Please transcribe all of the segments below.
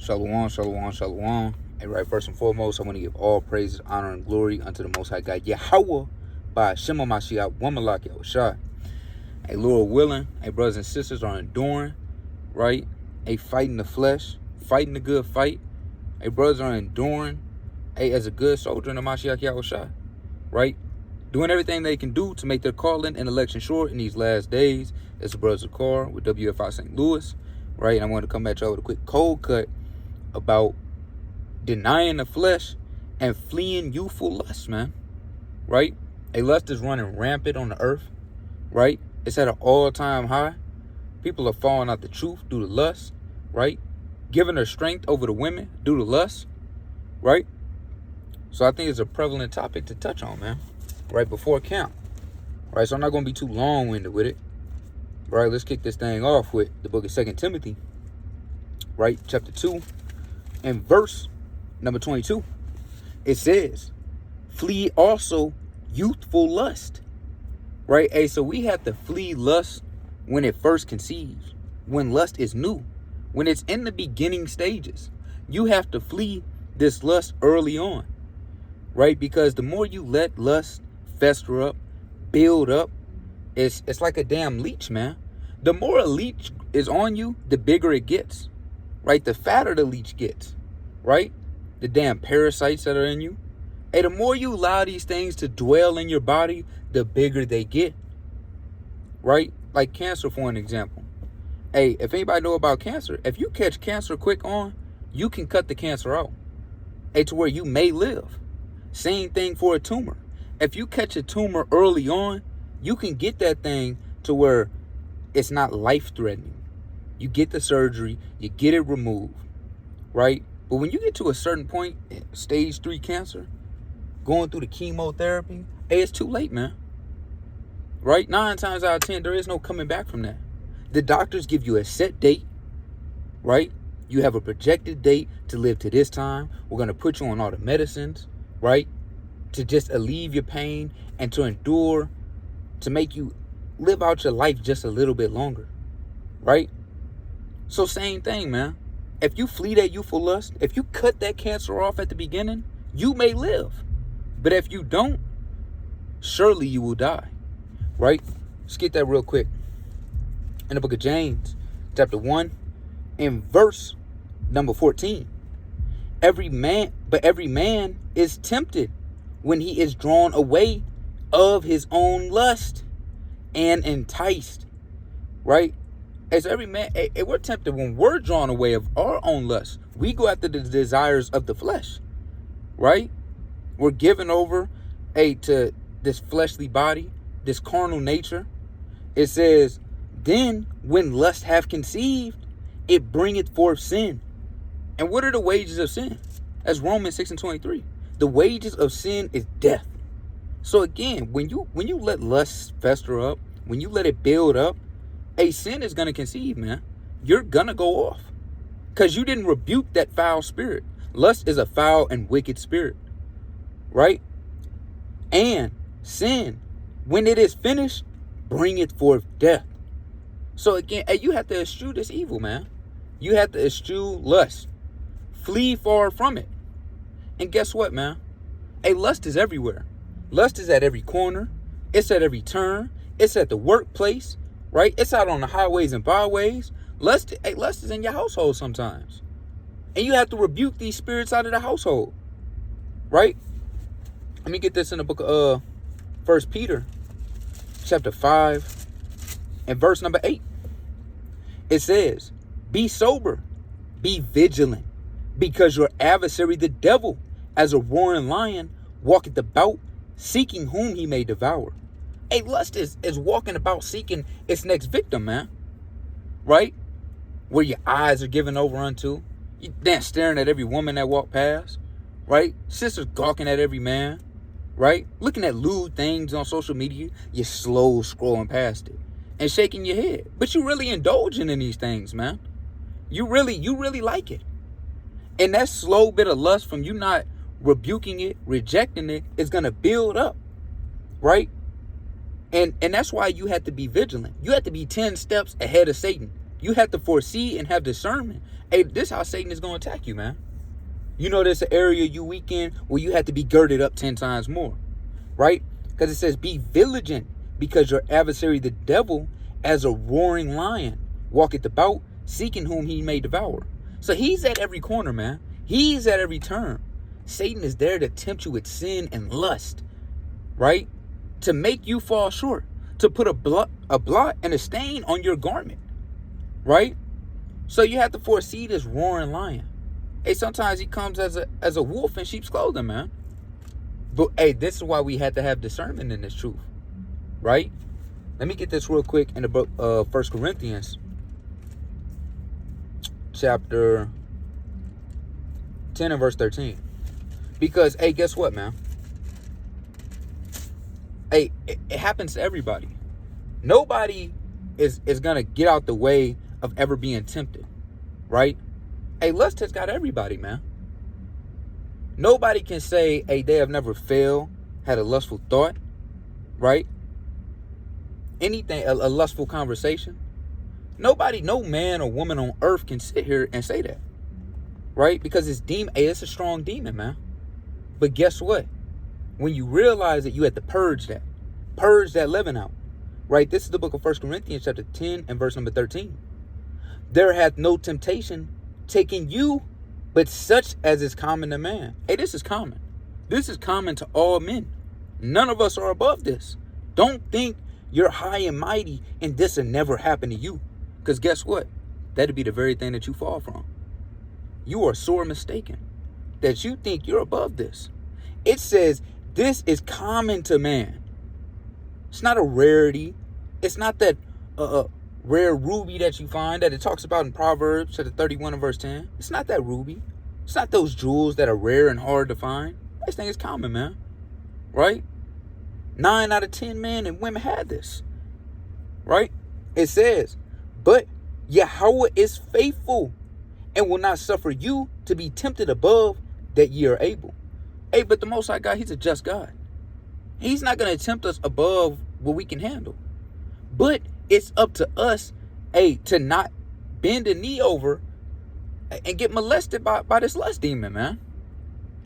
Shalom, shalom, shalom. And right, first and foremost, I want to give all praises, honor, and glory unto the Most High God, Yahweh, by Shema Mashiach, Wamalak Yahushua. Hey, Lord willing, hey, brothers and sisters are enduring, right? Hey, fighting the flesh, fighting the good fight. Hey, brothers are enduring, hey, as a good soldier in the Mashiach Yahushua, right? Doing everything they can do to make their calling and election sure in these last days. It's the brothers of Car with WFI St. Louis, right? And I want to come at y'all with a quick cold cut about denying the flesh and fleeing youthful lust, man, right? A lust is running rampant on the earth, right? It's at an all-time high. People are falling out the truth due to lust, right? Giving their strength over the women due to lust, right? So I think it's a prevalent topic to touch on, man, right before camp, right? So I'm not going to be too long-winded with it, right? Let's kick this thing off with the book of 2 Timothy, right? Chapter 2 and verse number 22. It says, flee also youthful lust, right? Hey, so we have to flee lust when it first conceives, when lust is new, when it's in the beginning stages. You have to flee this lust early on, right? Because the more you let lust fester up, build up, it's like a damn leech, man. The more a leech is on you, the bigger it gets, right? The fatter the leech gets, right? The damn parasites that are in you. Hey, the more you allow these things to dwell in your body, the bigger they get, right? Like cancer, for an example. Hey, if anybody know about cancer, if you catch cancer quick on, you can cut the cancer out, hey, to where you may live. Same thing for a tumor. If you catch a tumor early on, you can get that thing to where it's not life-threatening. You get the surgery, you get it removed, right? But when you get to a certain point, stage 3 cancer, going through the chemotherapy, hey, it's too late, man. Right? 9 times out of 10, there is no coming back from that. The doctors give you a set date, right? You have a projected date to live to this time. We're going to put you on all the medicines, right? To just alleviate your pain and to endure, to make you live out your life just a little bit longer, right? So same thing, man. If you flee that youthful lust, if you cut that cancer off at the beginning, you may live. But if you don't, surely you will die, right? Let's get that real quick. In the book of James, chapter 1, and verse number 14. Every man is tempted when he is drawn away of his own lust and enticed, right? As every man, we're tempted when we're drawn away of our own lust. We go after the desires of the flesh, right? We're given over, to this fleshly body, this carnal nature. It says, then when lust have conceived, it bringeth forth sin. And what are the wages of sin? That's Romans 6:23. The wages of sin is death. So again, when you let lust fester up, when you let it build up, a sin is going to conceive, man. You're going to go off because you didn't rebuke that foul spirit. Lust is a foul and wicked spirit, right? And sin, when it is finished, bringeth forth death. So again, you have to eschew this evil, man. You have to eschew lust. Flee far from it. And guess what, man? Lust is everywhere. Lust is at every corner. It's at every turn. It's at the workplace, right? It's out on the highways and byways. Lust is in your household sometimes. And you have to rebuke these spirits out of the household, right? Let me get this in the book of 1 Peter, chapter 5, and verse number 8. It says, be sober, be vigilant, because your adversary, the devil, as a roaring lion, walketh about, seeking whom he may devour. Lust is walking about seeking its next victim, man. Right? Where your eyes are given over unto. You then staring at every woman that walk past. Right? Sisters gawking at every man. Right? Looking at lewd things on social media. You're slow scrolling past it. And shaking your head. But you really indulging in these things, man. You really like it. And that slow bit of lust from you not rebuking it, rejecting it, is going to build up. Right? And that's why you have to be vigilant. You have to be 10 steps ahead of Satan. You have to foresee and have discernment. Hey, this is how Satan is going to attack you, man. You know, there's an area you weak in where you have to be girded up 10 times more, right? Because it says, be vigilant, because your adversary, the devil, as a roaring lion, walketh about, seeking whom he may devour. So he's at every corner, man. He's at every turn. Satan is there to tempt you with sin and lust, right? To make you fall short, to put a blot and a stain on your garment, right? So you have to foresee this roaring lion. Hey, sometimes he comes as a wolf in sheep's clothing, man. But hey, this is why we had to have discernment in this truth, right? Let me get this real quick in the book of 1 Corinthians, chapter 10 and verse 13. Because, hey, guess what, man? Hey, it happens to everybody. Nobody is going to get out the way of ever being tempted, right? Hey, lust has got everybody, man. Nobody can say, hey, they have never failed, had a lustful thought, right? Anything, a lustful conversation. Nobody, no man or woman on earth can sit here and say that, right? Because it's a strong demon, man. But guess what? When you realize that you have to purge that leaven out, right? This is the book of 1 Corinthians chapter 10 and verse number 13. There hath no temptation taken you, but such as is common to man. Hey, this is common. This is common to all men. None of us are above this. Don't think you're high and mighty and this will never happen to you. Because guess what? That'd be the very thing that you fall from. You are sore mistaken that you think you're above this. It says this is common to man. It's not a rarity. It's not that rare ruby that you find that it talks about in Proverbs chapter 31 and verse 10. It's not that ruby. It's not those jewels that are rare and hard to find. This thing is common, man. Right? 9 out of 10 men and women had this. Right? It says, but Yahweh is faithful and will not suffer you to be tempted above that ye are able. Hey, but the Most High God, he's a just God. He's not going to tempt us above what we can handle. But it's up to us, hey, to not bend a knee over and get molested by this lust demon, man.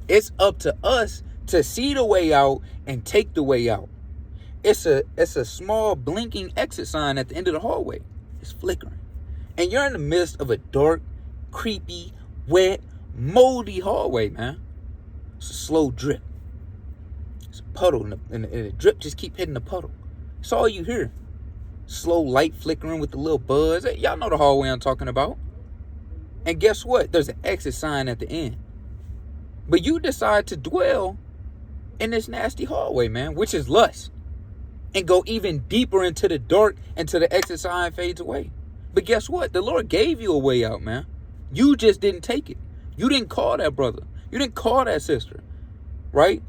It's up to us to see the way out and take the way out. It's a small blinking exit sign at the end of the hallway. It's flickering. And you're in the midst of a dark, creepy, wet, moldy hallway, man. It's a slow drip. It's a puddle, and the drip just keep hitting the puddle. It's all you hear. Slow light flickering with the little buzz. Hey, y'all know the hallway I'm talking about. And guess what? There's an exit sign at the end. But you decide to dwell in this nasty hallway, man, which is lust. And go even deeper into the dark until the exit sign fades away. But guess what? The Lord gave you a way out, man. You just didn't take it. You didn't call that brother. You didn't call that sister, right?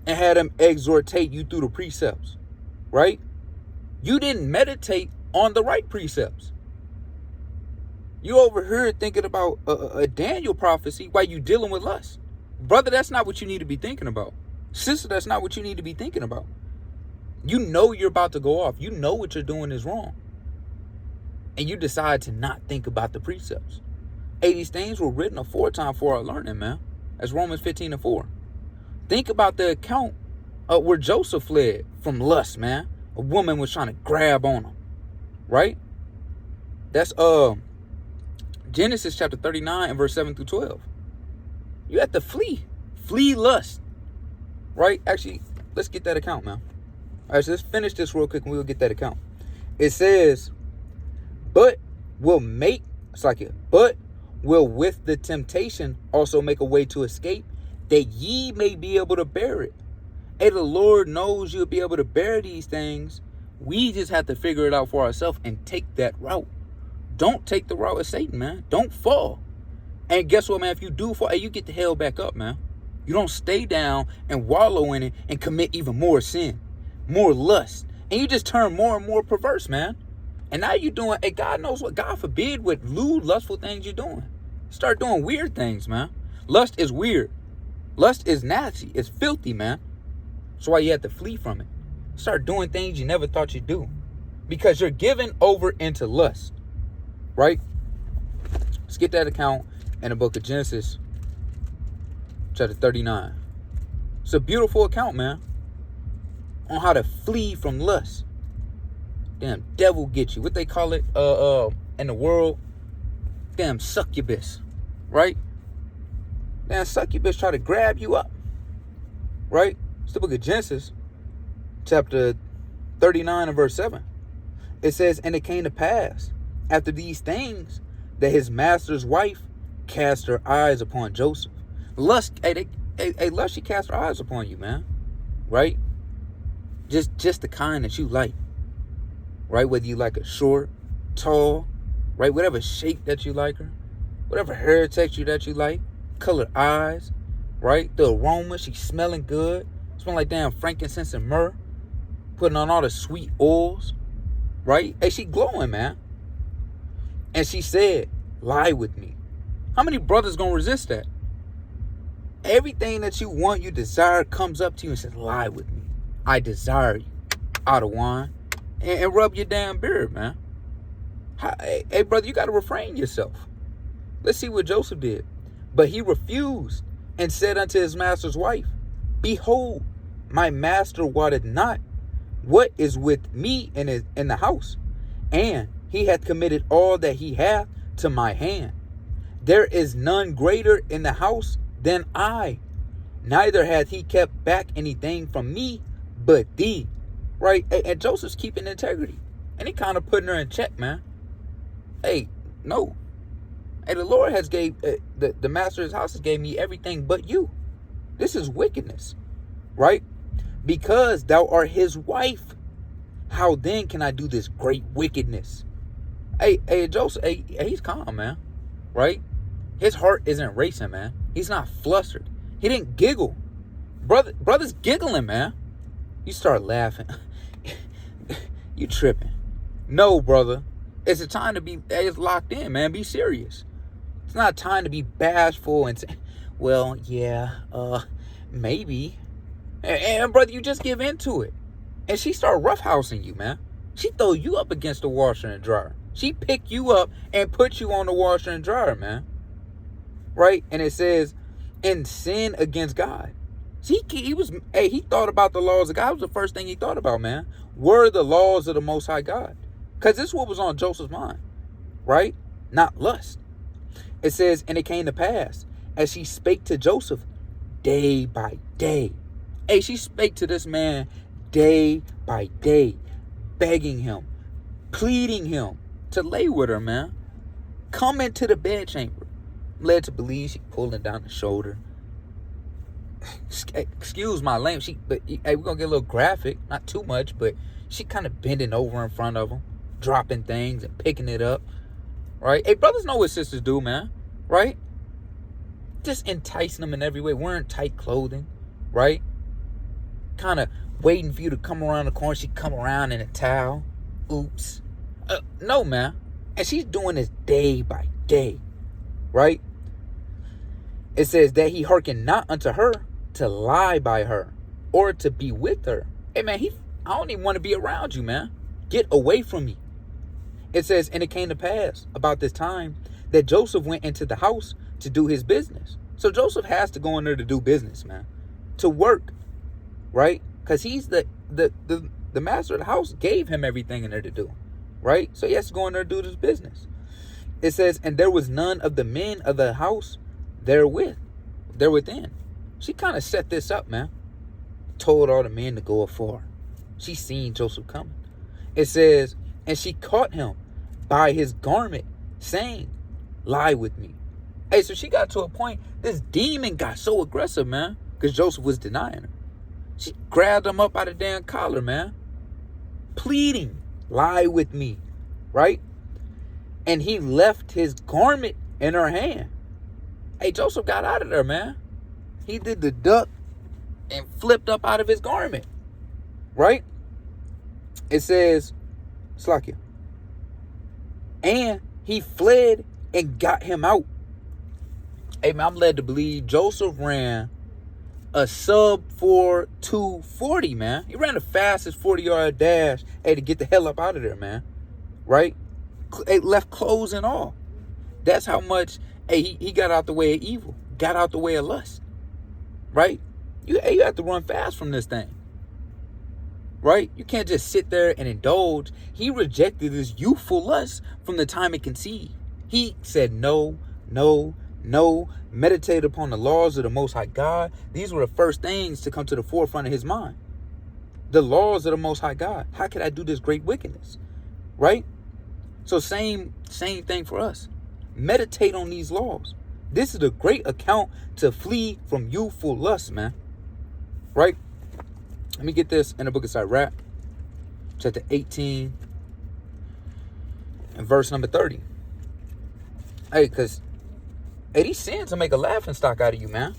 And had them exhortate you through the precepts, right? You didn't meditate on the right precepts. You over here thinking about a Daniel prophecy while you dealing with lust. Brother, that's not what you need to be thinking about. Sister, that's not what you need to be thinking about. You know you're about to go off. You know what you're doing is wrong. And you decide to not think about the precepts. Hey, these things were written aforetime for our learning, man. That's Romans 15 and 4. Think about the account where Joseph fled from lust, man. A woman was trying to grab on him, right? That's Genesis chapter 39 and verse 7 through 12. You have to flee lust, right? Actually, let's get that account, man. All right, so let's finish this real quick and we'll get that account. It says, but will with the temptation also make a way to escape, that ye may be able to bear it. Hey, the Lord knows you'll be able to bear these things. We just have to figure it out for ourselves and take that route. Don't take the route of Satan, man. Don't fall. And guess what, man? If you do fall, hey, you get the hell back up, man. You don't stay down and wallow in it and commit even more sin, more lust. And you just turn more and more perverse, man. And now you're doing, hey, God knows what, God forbid what lewd, lustful things you're doing. Start doing weird things, man. Lust is weird. Lust is nasty. It's filthy, man. That's why you have to flee from it. Start doing things you never thought you'd do. Because you're given over into lust. right? Let's get that account in the book of Genesis, chapter 39. It's a beautiful account, man, on how to flee from lust. Damn devil get you. What they call it in the world? Damn succubus, right? Damn succubus try to grab you up, right? It's the book of Genesis, chapter 39 and verse 7. It says, and it came to pass after these things that his master's wife cast her eyes upon Joseph. Lust, lust, she cast her eyes upon you, man, right? Just the kind that you like, right? Whether you like a short, tall, right? Whatever shape that you like her, whatever hair texture that you like, colored eyes, right? The aroma, she's smelling good, smell like damn frankincense and myrrh, putting on all the sweet oils, right? Hey, she glowing, man. And she said, lie with me. How many brothers gonna resist that? Everything that you want, you desire, comes up to you and says, lie with me. I desire you. Out of wine. And rub your damn beard, man. Hey, brother, you got to refrain yourself. Let's see what Joseph did. But he refused and said unto his master's wife, behold, my master wotteth not what is with me in the house, and he hath committed all that he hath to my hand. There is none greater in the house than I, neither hath he kept back anything from me but thee. Right? And Joseph's keeping integrity, and he kind of putting her in check, man. Hey, no. Hey, the Lord has gave the master of his house has gave me everything but you. This is wickedness, right? Because thou art his wife. How then can I do this great wickedness? Hey, Joseph, he's calm, man, right? His heart isn't racing, man. He's not flustered. He didn't giggle. Brother's giggling, man. You start laughing. You tripping. No, brother. It's a time to be locked in, man. Be serious. It's not time to be bashful and say, well, yeah, maybe. And brother, you just give into it. And she start roughhousing you, man. She throw you up against the washer and dryer. She pick you up and put you on the washer and dryer, man. Right? And it says, and sin against God. See, he thought about the laws of God. It was the first thing he thought about, man. Were the laws of the Most High God. Because this is what was on Joseph's mind. Right? Not lust. It says, and it came to pass, as she spake to Joseph day by day. Hey, she spake to this man day by day, begging him, pleading him to lay with her, man. Come into the bedchamber. I'm led to believe she pulling down the shoulder. Excuse my language. Hey, we're gonna get a little graphic, not too much, but she kind of bending over in front of him, dropping things and picking it up. Right? Hey, brothers know what sisters do, man. Right? Just enticing them in every way, wearing tight clothing, right? Kind of waiting for you to come around the corner. She come around in a towel. Oops. No, man. And she's doing this day by day, right? It says that he hearkened not unto her to lie by her or to be with her. Hey, man, I don't even want to be around you, man. Get away from me. It says, and it came to pass about this time that Joseph went into the house to do his business. So Joseph has to go in there to do business, man, to work, right? Because he's the master of the house gave him everything in there to do, right? So he has to go in there to do this business. It says, and there was none of the men of the house therewithin. She kind of set this up, man. Told all the men to go afar. She seen Joseph coming. It says, and she caught him by his garment, saying, lie with me. Hey, so she got to a point, this demon got so aggressive, man, because Joseph was denying her. She grabbed him up by the damn collar, man, pleading, lie with me, right? And he left his garment in her hand. Hey, Joseph got out of there, man. He did the duck and flipped up out of his garment, right? It says, Slakia, and he fled and got him out. Hey, man, I'm led to believe Joseph ran a sub 4.240, man. He ran the fastest 40-yard dash, hey, to get the hell up out of there, man. Right? left clothes and all. That's how much, hey, he got out the way of evil, got out the way of lust, right? You have to run fast from this thing, right? You can't just sit there and indulge. He rejected this youthful lust from the time it conceived. He said, no, no, no. Meditate upon the laws of the Most High God. These were the first things to come to the forefront of his mind. The laws of the Most High God. How could I do this great wickedness, right? So same thing for us. Meditate on these laws. This is a great account to flee from youthful lust, man. Right? Let me get this in the book of Sirach, chapter 18 and verse number 30. Hey, because these sins will make a laughing stock out of you, man.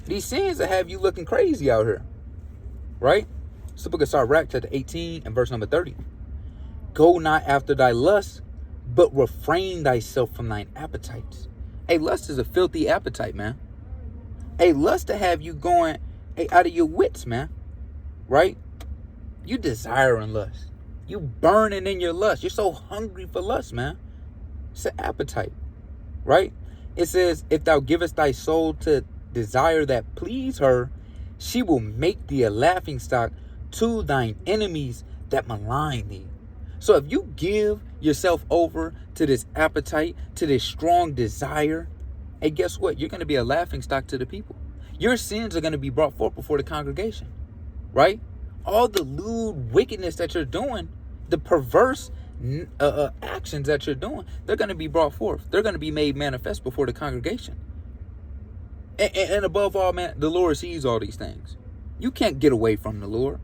These sins will have you looking crazy out here. Right? It's the book of Sirach, chapter 18 and verse number 30. Go not after thy lust, but refrain thyself from thine appetites. Hey, lust is a filthy appetite, man. Hey, lust to have you going out of your wits, man. Right? You desiring lust. You burning in your lust. You're so hungry for lust, man. It's an appetite. Right? It says, if thou givest thy soul to desire that please her, she will make thee a laughing stock to thine enemies that malign thee. So if you give yourself over to this appetite, to this strong desire, hey, guess what? You're going to be a laughing stock to the people. Your sins are going to be brought forth before the congregation, right? All the lewd wickedness that you're doing, the perverse actions that you're doing, they're going to be brought forth. They're going to be made manifest before the congregation. And above all, man, the Lord sees all these things. You can't get away from the Lord.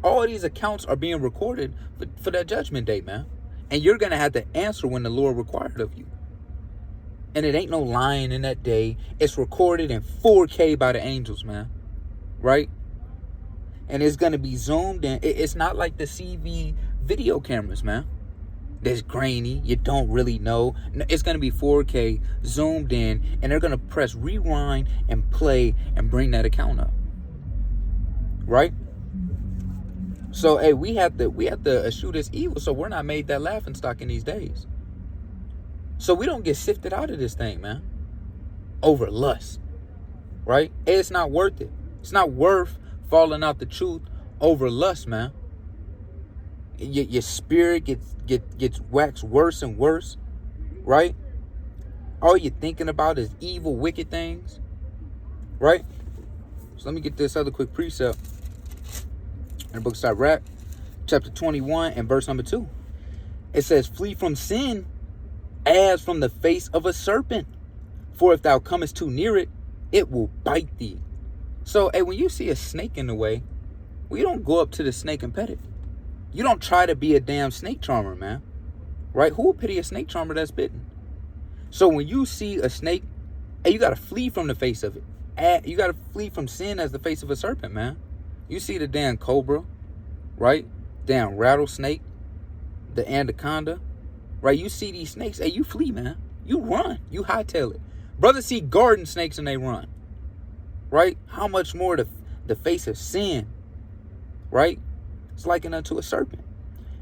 All these accounts are being recorded for that judgment day, man. And you're going to have to answer when the Lord required of you. And it ain't no lying in that day. It's recorded in 4K by the angels, man. Right? And it's going to be zoomed in. It's not like the CV video cameras, man. That's grainy. You don't really know. It's going to be 4K zoomed in. And they're going to press rewind and play and bring that account up. Right? So, hey, we have to eschew this evil so we're not made that laughing stock in these days. So we don't get sifted out of this thing, man. Over lust. Right? It's not worth it. It's not worth falling out the truth over lust, man. Your spirit gets waxed worse and worse. Right? All you're thinking about is evil, wicked things. Right? So let me get this other quick precept. In the book of Sirach, chapter 21 and verse number 2. It says, flee from sin as from the face of a serpent. For if thou comest too near it, it will bite thee. So, hey, when you see a snake in the way, well, you don't go up to the snake and pet it. You don't try to be a damn snake charmer, man. Right? Who will pity a snake charmer that's bitten? So when you see a snake, hey, you got to flee from the face of it. You got to flee from sin as the face of a serpent, man. You see the damn cobra, right? Damn rattlesnake, the anaconda, right? You see these snakes, hey, you flee, man. You run. You hightail it. Brothers see garden snakes and they run, right? How much more the face of sin, right? It's likened unto a serpent.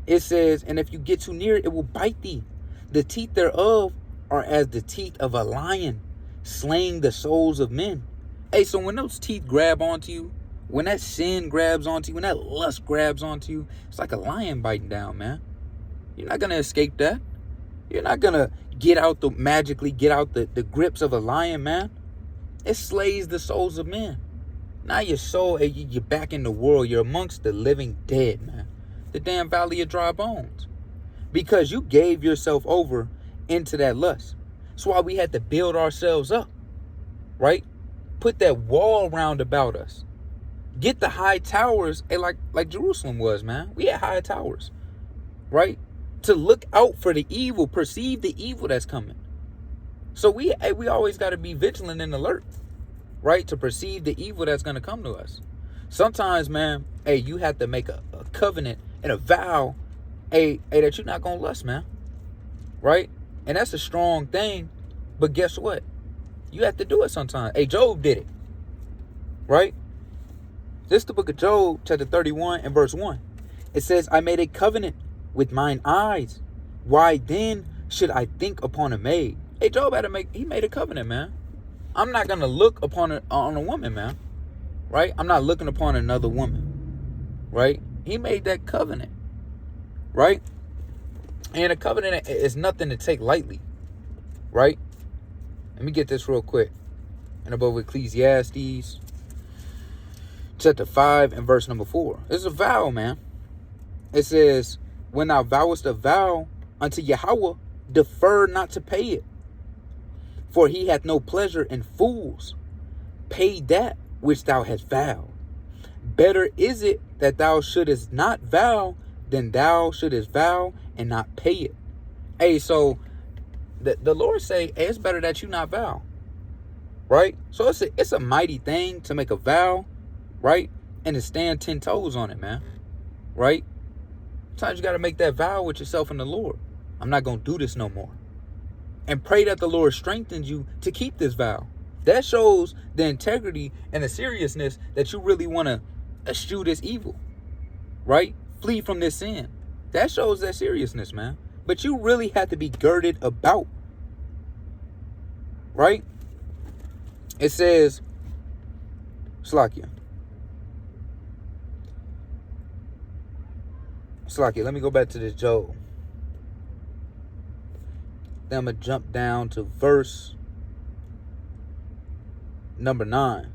It says, and if you get too near it, it will bite thee. The teeth thereof are as the teeth of a lion, slaying the souls of men. Hey, so when those teeth grab onto you, when that sin grabs onto you, when that lust grabs onto you, it's like a lion biting down, man. You're not going to escape that. You're not going to magically get out the grips of a lion, man. It slays the souls of men. Now your soul, you're back in the world. You're amongst the living dead, man. The damn valley of dry bones. Because you gave yourself over into that lust. That's why we had to build ourselves up, right? Put that wall round about us. Get the high towers, like Jerusalem was, man. We had high towers, right? To look out for the evil, perceive the evil that's coming. So we always got to be vigilant and alert, right? To perceive the evil that's going to come to us. Sometimes, man, hey, you have to make a covenant and a vow, hey, that you're not going to lust, man, right? And that's a strong thing, but guess what? You have to do it sometimes. Hey, Job did it, right? This is the book of Job, chapter 31 and verse 1. It says, I made a covenant with mine eyes. Why then should I think upon a maid? Hey, Job he made a covenant, man. I'm not going to look on a woman, man. Right? I'm not looking upon another woman. Right? He made that covenant. Right? And a covenant is nothing to take lightly. Right? Let me get this real quick. And above Ecclesiastes chapter 5 and verse number 4. This is a vow, man. It says, when thou vowest a vow unto Yahweh, defer not to pay it. For he hath no pleasure in fools. Pay that which thou hast vowed. Better is it that thou shouldest not vow than thou shouldest vow and not pay it. Hey, so the Lord say, hey, it's better that you not vow. Right? So it's a mighty thing to make a vow, right? And to stand 10 toes on it, man. Right? Sometimes you got to make that vow with yourself and the Lord. I'm not going to do this no more. And pray that the Lord strengthens you to keep this vow. That shows the integrity and the seriousness that you really want to eschew this evil. Right? Flee from this sin. That shows that seriousness, man. But you really have to be girded about. Right? It says, Slakia, let me go back to this Job. Then I'm going to jump down to verse number 9.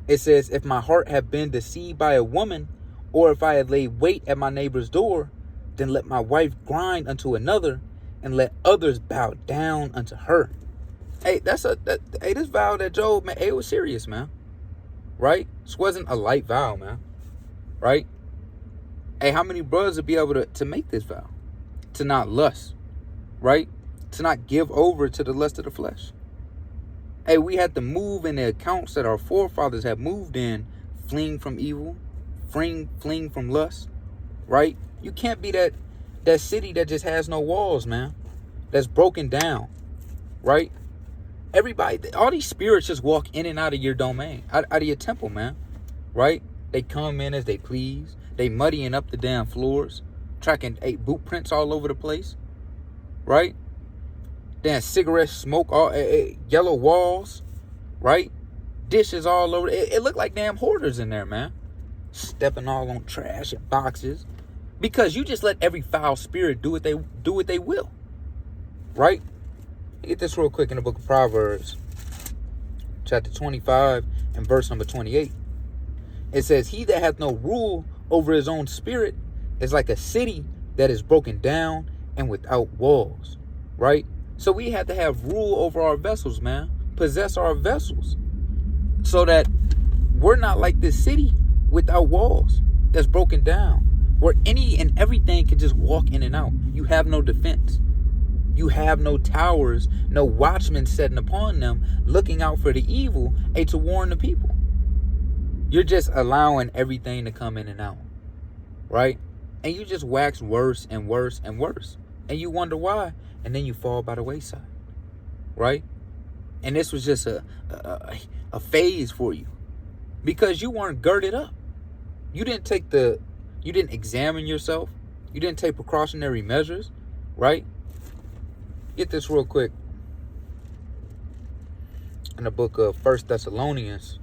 It says, if my heart have been deceived by a woman, or if I had laid wait at my neighbor's door, then let my wife grind unto another, and let others bow down unto her. Hey, this vow that Job, man, it was serious, man. Right? This wasn't a light vow, man. Right? Hey, how many brothers would be able to make this vow? To not lust. Right? To not give over to the lust of the flesh. Hey, we had to move in the accounts that our forefathers have moved in, fleeing from evil, fleeing from lust. Right? You can't be that city that just has no walls, man. That's broken down. Right? Everybody, all these spirits just walk in and out of your domain, out of your temple, man. Right? They come in as they please. They muddying up the damn floors, tracking boot prints all over the place. Right? Damn cigarette smoke, all yellow walls. Right? Dishes all over. It looked like damn hoarders in there, man. Stepping all on trash and boxes. Because you just let every foul spirit do what they will. Right? Get this real quick in the book of Proverbs, chapter 25 and verse number 28. It says, he that hath no rule over his own spirit is like a city that is broken down and without walls. Right? So we have to have rule over our vessels, man. Possess our vessels. So that we're not like this city without walls that's broken down. Where any and everything can just walk in and out. You have no defense. You have no towers, no watchmen setting upon them, looking out for the evil, to warn the people. You're just allowing everything to come in and out, right? And you just wax worse and worse and worse. And you wonder why, and then you fall by the wayside, right? And this was just a phase for you because you weren't girded up. You didn't examine yourself. You didn't take precautionary measures, right? Get this real quick. In the book of 1 Thessalonians,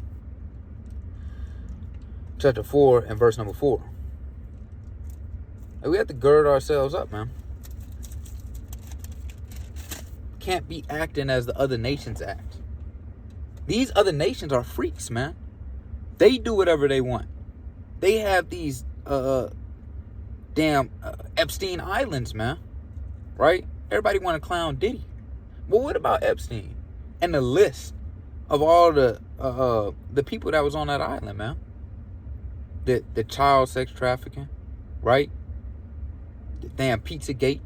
chapter 4 and verse number 4. And we have to gird ourselves up, man. Can't be acting as the other nations act. These other nations are freaks, man. They do whatever they want. They have these Epstein Islands, man. Right? Everybody want to clown Diddy. But what about Epstein? And the list of all the people that was on that island, man. The child sex trafficking, right? The damn Pizzagate,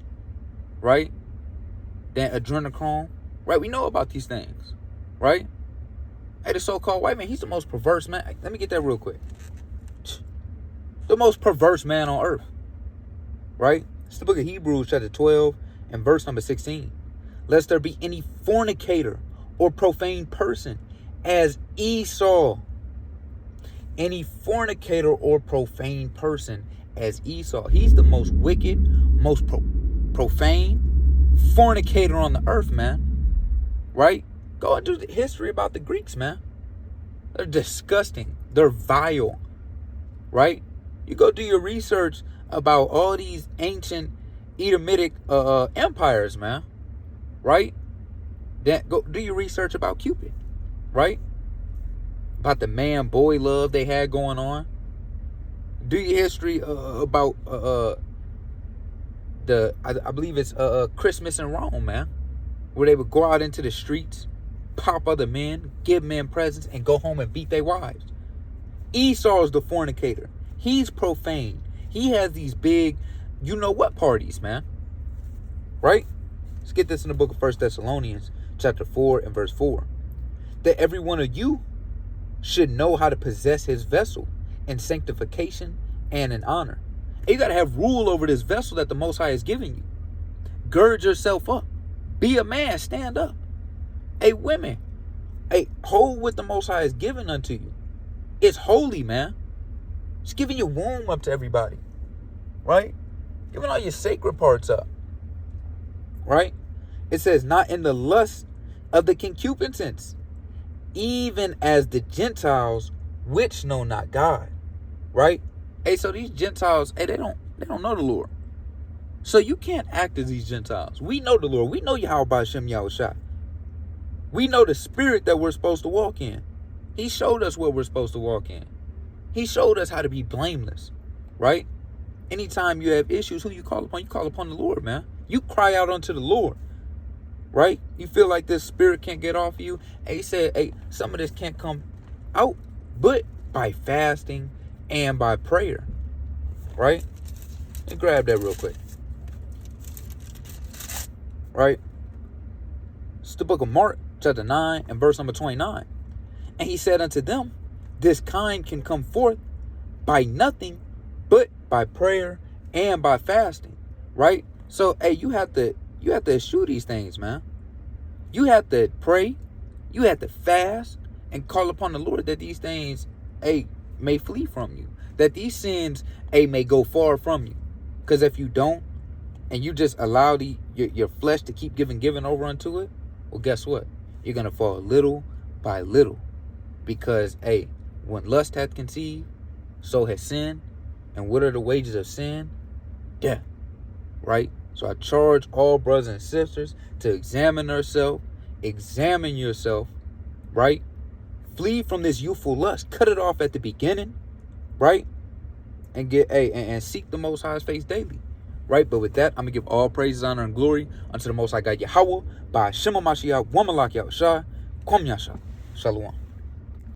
right? That adrenochrome, right? We know about these things, right? Hey, the so-called white man, he's the most perverse man. Let me get that real quick. The most perverse man on earth, right? It's the book of Hebrews, chapter 12 and verse number 16. Lest there be any fornicator or profane person as Esau. Any fornicator or profane person as Esau. He's the most wicked, most profane fornicator on the earth, man. Right? Go and do the history about the Greeks, man. They're disgusting. They're vile. Right? You go do your research about all these ancient Edomitic empires, man. Right? Then go do your research about Cupid. Right? About the man-boy love they had going on. Do your history about I believe it's Christmas in Rome, man, where they would go out into the streets, pop other men, give men presents, and go home and beat their wives. Esau is the fornicator. He's profane. He has these big, you know what parties, man. Right? Let's get this in the book of 1 Thessalonians, chapter 4 and verse 4. That every one of you should know how to possess his vessel in sanctification and in honor. And you got to have rule over this vessel that the Most High has given you. Gird yourself up. Be a man. Stand up. Hey, women. Hey, hold what the Most High has given unto you. It's holy, man. It's giving your womb up to everybody. Right? Giving all your sacred parts up. Right? It says, not in the lust of the concupiscence, even as the Gentiles which know not God. Right? Hey, so these Gentiles, hey, they don't know the Lord. So you can't act as these Gentiles. We know the Lord. We know Yahweh B'Shem Yahushua. We know the spirit that we're supposed to walk in. He showed us what we're supposed to walk in. He showed us how to be blameless. Right? Anytime you have issues, who you call upon? You call upon the Lord, man. You cry out unto the Lord. Right? You feel like this spirit can't get off of you. And he said, hey, some of this can't come out but by fasting and by prayer. Right? Let me grab that real quick. Right? It's the book of Mark, chapter 9 and verse number 29. And he said unto them, this kind can come forth by nothing but by prayer and by fasting. Right? So, hey, you have to eschew these things, man. You have to pray. You have to fast and call upon the Lord that these things, hey, may flee from you. That these sins, hey, may go far from you. Because if you don't, and you just allow your flesh to keep giving over unto it, well, guess what? You're going to fall little by little. Because, hey, when lust hath conceived, so has sin. And what are the wages of sin? Death. Right? So I charge all brothers and sisters to examine yourself, right? Flee from this youthful lust. Cut it off at the beginning, right? And get and seek the Most High's face daily, right? But with that, I'm gonna give all praises, honor, and glory unto the Most High God Yahweh by Shema Mashiach, Woman Like Yahushua, Kwam Yasha, Shalom.